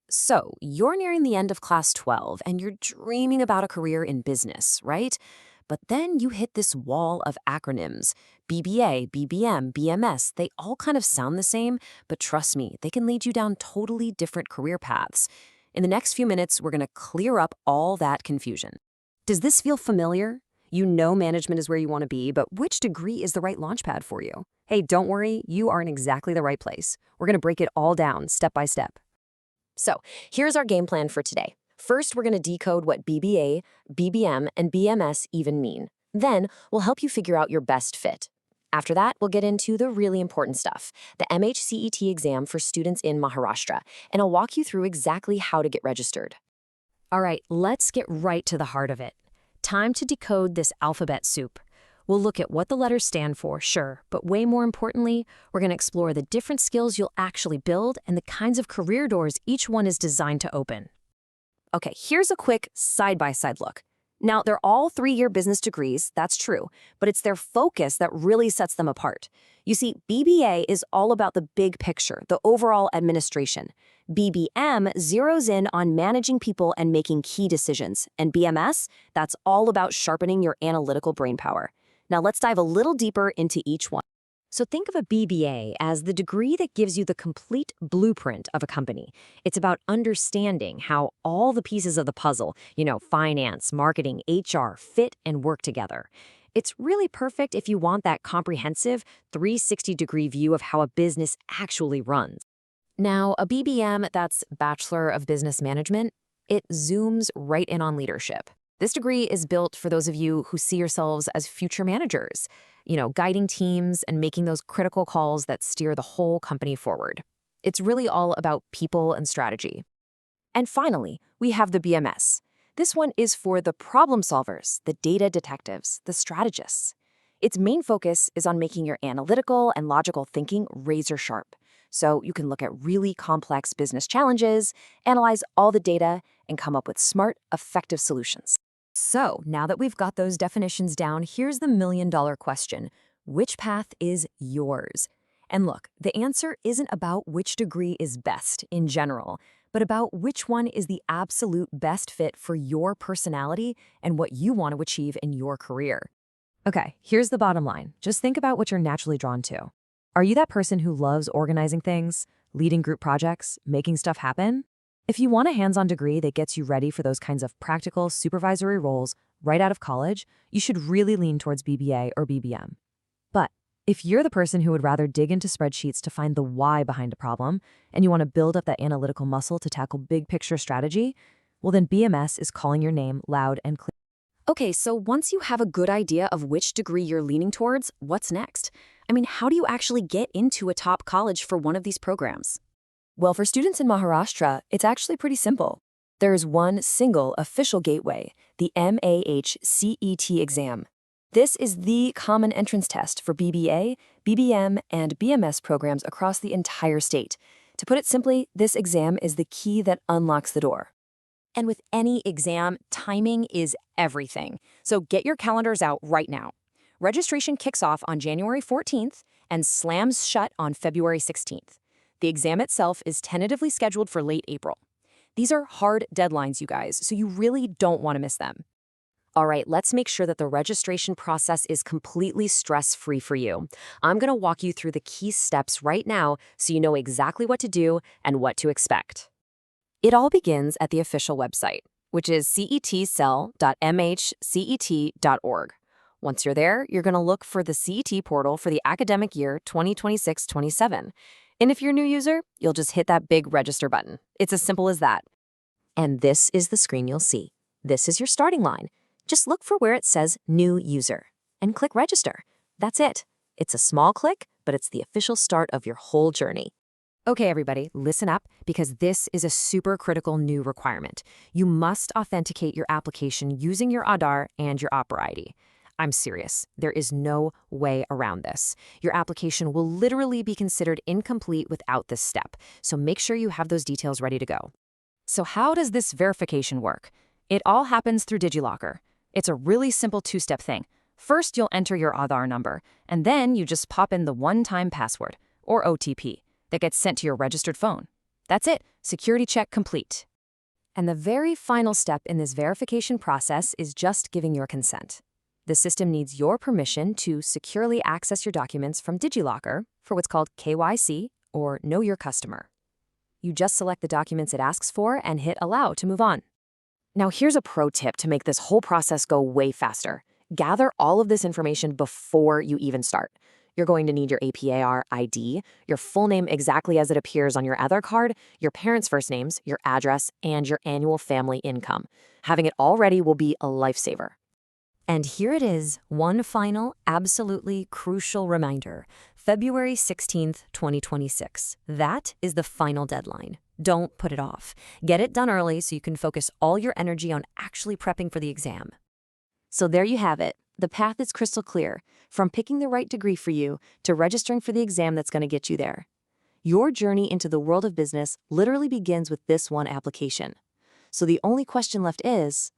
So, you're nearing the end of class 12 and you're dreaming about a career in business, right? But then you hit this wall of acronyms. BBA, BBM, BMS, they all kind of sound the same, but trust me, they can lead you down totally different career paths. In the next few minutes, we're going to clear up all that confusion. Does this feel familiar? You know management is where you want to be, but which degree is the right launchpad for you? Hey, don't worry, you are in exactly the right place. We're going to break it all down step by step. So, here's our game plan for today. First, we're going to decode what BBA, BBM, and BMS even mean. Then, we'll help you figure out your best fit. After that, we'll get into the really important stuff, the MAH-CET exam for students in Maharashtra, and I'll walk you through exactly how to get registered. All right, let's get right to the heart of it. Time to decode this alphabet soup. We'll look at what the letters stand for, sure, but way more importantly, we're going to explore the different skills you'll actually build and the kinds of career doors each one is designed to open. Okay, here's a quick side-by-side look. Now, they're all 3-year business degrees, that's true, but it's their focus that really sets them apart. You see, BBA is all about the big picture, the overall administration. BBM zeroes in on managing people and making key decisions. And BMS, that's all about sharpening your analytical brainpower. Now let's dive a little deeper into each one. So think of a BBA as the degree that gives you the complete blueprint of a company. It's about understanding how all the pieces of the puzzle, finance, marketing, HR, fit and work together. It's really perfect if you want that comprehensive 360-degree view of how a business actually runs. Now, a BBM, that's Bachelor of Business Management, it zooms right in on leadership. This degree is built for those of you who see yourselves as future managers, guiding teams and making those critical calls that steer the whole company forward. It's really all about people and strategy. And finally, we have the BMS. This one is for the problem solvers, the data detectives, the strategists. Its main focus is on making your analytical and logical thinking razor sharp. So you can look at really complex business challenges, analyze all the data, and come up with smart, effective solutions. So, now that we've got those definitions down, here's the million-dollar question. Which path is yours? And look, the answer isn't about which degree is best in general, but about which one is the absolute best fit for your personality and what you want to achieve in your career. Okay, here's the bottom line. Just think about what you're naturally drawn to. Are you that person who loves organizing things, leading group projects, making stuff happen? If you want a hands-on degree that gets you ready for those kinds of practical supervisory roles right out of college, you should really lean towards BBA or BBM. But if you're the person who would rather dig into spreadsheets to find the why behind a problem, and you want to build up that analytical muscle to tackle big-picture strategy, well then BMS is calling your name loud and clear. Okay, so once you have a good idea of which degree you're leaning towards, what's next? How do you actually get into a top college for one of these programs? Well, for students in Maharashtra, it's actually pretty simple. There's one single official gateway, the MAH-CET exam. This is the common entrance test for BBA, BBM, and BMS programs across the entire state. To put it simply, this exam is the key that unlocks the door. And with any exam, timing is everything. So get your calendars out right now. Registration kicks off on January 14th and slams shut on February 16th. The exam itself is tentatively scheduled for late April. These are hard deadlines, you guys, so you really don't want to miss them. All right, let's make sure that the registration process is completely stress-free for you. I'm going to walk you through the key steps right now so you know exactly what to do and what to expect. It all begins at the official website, which is cetcell.mhcet.org. Once you're there, you're going to look for the CET portal for the academic year 2026-27. And if you're a new user, you'll just hit that big register button. It's as simple as that. And this is the screen you'll see. This is your starting line. Just look for where it says New User and click Register. That's it. It's a small click, but it's the official start of your whole journey. Okay, everybody, listen up, because this is a super critical new requirement. You must authenticate your application using your Aadhaar and your APAAR ID. I'm serious. There is no way around this. Your application will literally be considered incomplete without this step, so make sure you have those details ready to go. So how does this verification work? It all happens through DigiLocker. It's a really simple 2-step thing. First, you'll enter your Aadhaar number, and then you just pop in the one-time password, or OTP, that gets sent to your registered phone. That's it. Security check complete. And the very final step in this verification process is just giving your consent. The system needs your permission to securely access your documents from DigiLocker for what's called KYC, or Know Your Customer. You just select the documents it asks for and hit Allow to move on. Now here's a pro tip to make this whole process go way faster. Gather all of this information before you even start. You're going to need your APAAR ID, your full name exactly as it appears on your Aadhaar card, your parents' first names, your address, and your annual family income. Having it all ready will be a lifesaver. And here it is, one final, absolutely crucial reminder. February 16th, 2026. That is the final deadline. Don't put it off. Get it done early so you can focus all your energy on actually prepping for the exam. So there you have it. The path is crystal clear, from picking the right degree for you to registering for the exam that's going to get you there. Your journey into the world of business literally begins with this one application. So the only question left is,